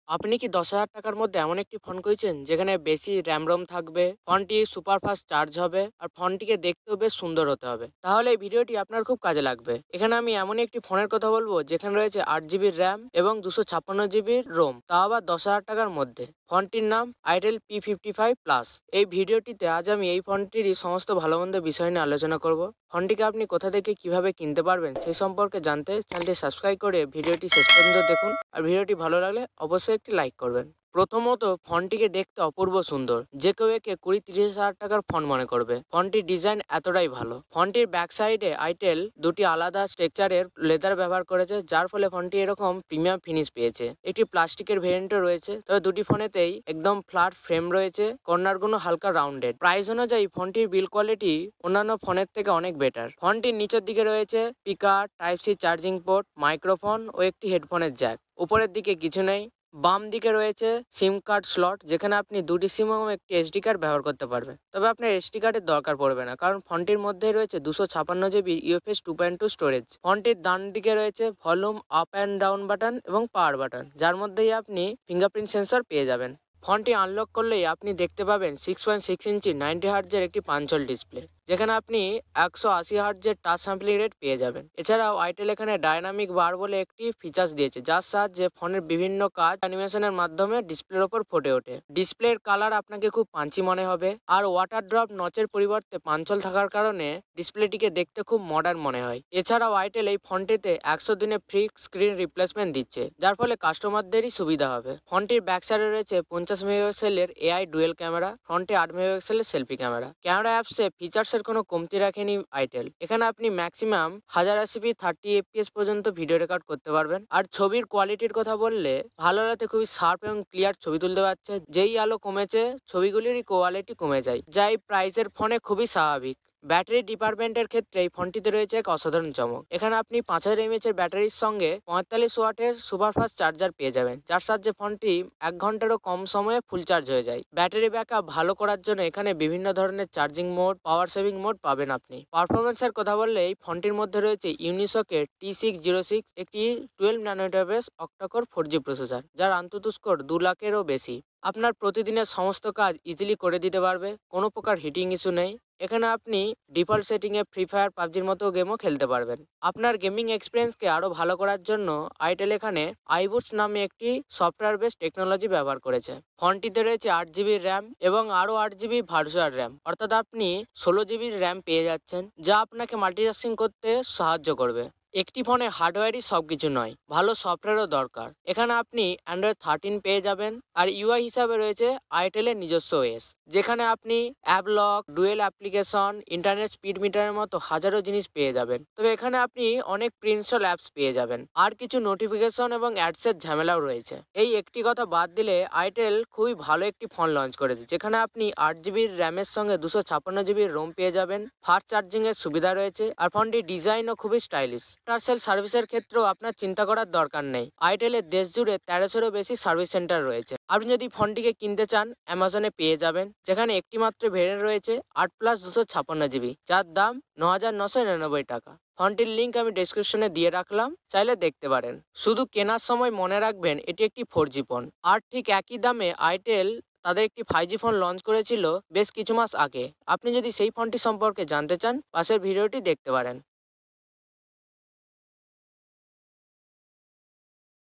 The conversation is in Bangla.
আপনি কি ১০,০০০ টাকার মধ্যে এমন একটি ফোন খুঁজছেন যেখানে বেশি র‍্যাম-রম থাকবে, ফোনটি সুপার ফাস্ট চার্জ হবে আর ফোনটিকে দেখতেও বেশ সুন্দর হতে হবে? তাহলে এই ভিডিওটি আপনার খুব কাজে লাগবে। এখানে আমি এমনই একটি ফোনের কথা বলবো যেখানে রয়েছে ৮ জিবি র‍্যাম এবং ২৫৬ জিবি রোম, তাও আবার ১০,০০০ টাকার মধ্যে। ফোনটির নাম আইটেল P55 প্লাস। এই ভিডিওটিতে আজ আমি এই ফোনটিরই সমস্ত ভালো মন্দ বিষয় নিয়ে আলোচনা করব। ফোনটিকে আপনি কোথা থেকে কিভাবে কিনতে পারবেন সেই সম্পর্কে জানতে চ্যানেলটি সাবস্ক্রাইব করে ভিডিওটি শেষ পর্যন্ত দেখুন। আর ভিডিওটি ভালো লাগলে অবশ্যই একটি লাইক করবেন। প্রথমত ফোনটিকে দেখতে অপূর্ব সুন্দর, যে কেউ একে ২০-৩০ হাজার টাকার ফোন মনে করবে। ফোনটির ডিজাইন এতটাই ভালো। ফোনটির ব্যাক সাইডে আইটেল দুটি আলাদা স্ট্রাকচারের লেদার ব্যবহার করেছে, যার ফলে ফোনটি এরকম প্রিমিয়াম ফিনিশ পেয়েছে। একটি প্লাস্টিকের ভেরিয়েন্টও রয়েছে, তবে দুটি ফোনেতেই একদম ফ্ল্যাট ফ্রেম রয়েছে, কর্নারগুলো হালকা রাউন্ডেড। প্রাইস অনুযায়ী ফোনটির বিল কোয়ালিটি অন্যান্য ফোনের থেকে অনেক বেটার। ফোনটির নিচের দিকে রয়েছে speaker, type C charging port, microphone ও একটি হেডফোনের জ্যাক। উপরের দিকে কিছু নেই। বাম দিকে রয়েছে সিম কার্ড স্লট, যেখানে আপনি দুটি সিম এবং একটি এসডি কার্ড ব্যবহার করতে পারবেন। তবে আপনার এসডি কার্ডের দরকার পড়বে না, কারণ ফোনটির মধ্যেই রয়েছে ২৫৬ জিবি ইউএফএস 2.2 স্টোরেজ। ফোনটির ডান দিকে রয়েছে volume up and down button এবং পাওয়ার বাটন, যার মধ্যেই আপনি ফিঙ্গারপ্রিন্ট সেন্সর পেয়ে যাবেন। ফোনটি আনলক করলেই আপনি দেখতে পাবেন 6.6 ইঞ্চি 90 হার্টজের একটি পাঞ্চল ডিসপ্লে, যেখানে আপনি 180 হার্টজের টাচ স্যাম্পলিং রেট পেয়ে যাবেন। এছাড়াও আইটেল এখানে ডায়নামিক বার বলে একটি ফিচার্স দিয়েছে, যার সাহায্যে ফোনের বিভিন্ন কাজ অ্যানিমেশনের মাধ্যমে ডিসপ্লের ওপর ফুটে ওঠে। ডিসপ্লের কালার আপনাকে খুব পাঞ্চি মনে হবে, আর ওয়াটার ড্রপ নচের পরিবর্তে পাঞ্চল থাকার কারণে ডিসপ্লেটিকে দেখতে খুব মডার্ন মনে হয়। এছাড়াও আইটেল এই ফোনটিতে ১০০ দিনে ফ্রি স্ক্রিন রিপ্লেসমেন্ট দিচ্ছে, যার ফলে কাস্টমারদেরই সুবিধা হবে। ফোনটির ব্যাক সাইডে রয়েছে 50 মেগাপিক্সেলের এআই ডুয়েল ক্যামেরা, ফ্রন্টে 8 মেগাপিক্সেলের সেলফি ক্যামেরা। ক্যামেরা অ্যাপসে ফিচার্সের কোনো কমতি রাখেনি আইটেল। এখানে আপনি ম্যাক্সিমাম 1080p 30 fps পর্যন্ত ভিডিও রেকর্ড করতে পারবেন। আর ছবির কোয়ালিটির কথা বললে ভালো আলোতে খুবই শার্প এবং ক্লিয়ার ছবি তুলতে পারছে। যেই আলো কমেছে ছবিগুলিরই কোয়ালিটি কমে যায়, যা এই প্রাইসের ফোনে খুবই স্বাভাবিক। ব্যাটারি ডিপার্টমেন্টের ক্ষেত্রে এই ফোনটিতে রয়েছে এক অসাধারণ চমক। এখানে আপনি 5000 mAh এর ব্যাটারির সঙ্গে 45 ওয়াটের সুপারফাস্ট চার্জার পেয়ে যাবেন, যার সাহায্যে ফোনটি 1 ঘন্টারও কম সময়ে ফুল চার্জ হয়ে যায়। ব্যাটারি ব্যাকআপ ভালো করার জন্য এখানে বিভিন্ন ধরনের charging mode, power saving mode পাবেন আপনি। পারফরমেন্সের কথা বললে এই ফোনটির মধ্যে রয়েছে ইউনিসকের T606, একটি 12 nanometre base octa-core 4G processor, যার আন্তঃ স্কোর 2 লাখেরও বেশি। আপনার প্রতিদিনের সমস্ত কাজ ইজিলি করে দিতে পারবে, কোনো প্রকার হিটিং ইস্যু নেই। এখানে আপনি ডিফল্ট সেটিংয়ে ফ্রি ফায়ার, পাবজির মতো গেমও খেলতে পারবেন। আপনার গেমিং এক্সপিরিয়েন্সকে আরও ভালো করার জন্য আইটেল এখানে আইবুটস নামে একটি সফটওয়্যার বেস টেকনোলজি ব্যবহার করেছে। ফোনটিতে রয়েছে 8 জিবি র্যাম এবং আরও 8 জিবি ভার্চুয়াল র্যাম, অর্থাৎ আপনি 16 জিবি র্যাম পেয়ে যাচ্ছেন, যা আপনাকে মাল্টিটাস্কিং করতে সাহায্য করবে। একটি ফোনে হার্ডওয়্যারই সব কিছু নয়, ভালো সফটওয়্যারও দরকার। এখানে আপনি অ্যান্ড্রয়েড 13 পেয়ে যাবেন। আর ইউআই হিসাবে রয়েছে আইটেলের নিজস্ব ওএস, যেখানে আপনি app lock, dual application, internet speed মিটারের মতো হাজারো জিনিস পেয়ে যাবেন। তবে এখানে আপনি অনেক প্রিন্সল অ্যাপস পেয়ে যাবেন, আর কিছু নোটিফিকেশন এবং অ্যাডসের ঝামেলাও রয়েছে। এই একটি কথা বাদ দিলে আইটেল খুবই ভালো একটি ফোন লঞ্চ করেছে, যেখানে আপনি 8 জিবি র্যামের সঙ্গে 256 জিবি রোম পেয়ে যাবেন। ফাস্ট চার্জিং এর সুবিধা রয়েছে, আর ফোনটির ডিজাইনও খুবই স্টাইলিশ। পার্সেল সার্ভিসের ক্ষেত্রেও আপনার চিন্তা করার দরকার নেই। আইটেলের দেশ জুড়ে 1300-এরও বেশি সার্ভিস সেন্টার রয়েছে। আপনি যদি ফোনটিকে কিনতে চান অ্যামাজনে পেয়ে যাবেন, যেখানে একটি মাত্র ভেরিয়েন্ট রয়েছে 8+256 জিবি, যার দাম 9999 টাকা। ফোনটির লিঙ্ক আমি ডেসক্রিপশনে দিয়ে রাখলাম, চাইলে দেখতে পারেন। শুধু কেনার সময় মনে রাখবেন এটি একটি 4G ফোন। আর ঠিক একই দামে আইটেল তাদের একটি 5G ফোন লঞ্চ করেছিল বেশ কিছু মাস আগে। আপনি যদি সেই ফোনটি সম্পর্কে জানতে চান, পাশের ভিডিওটি দেখতে পারেন।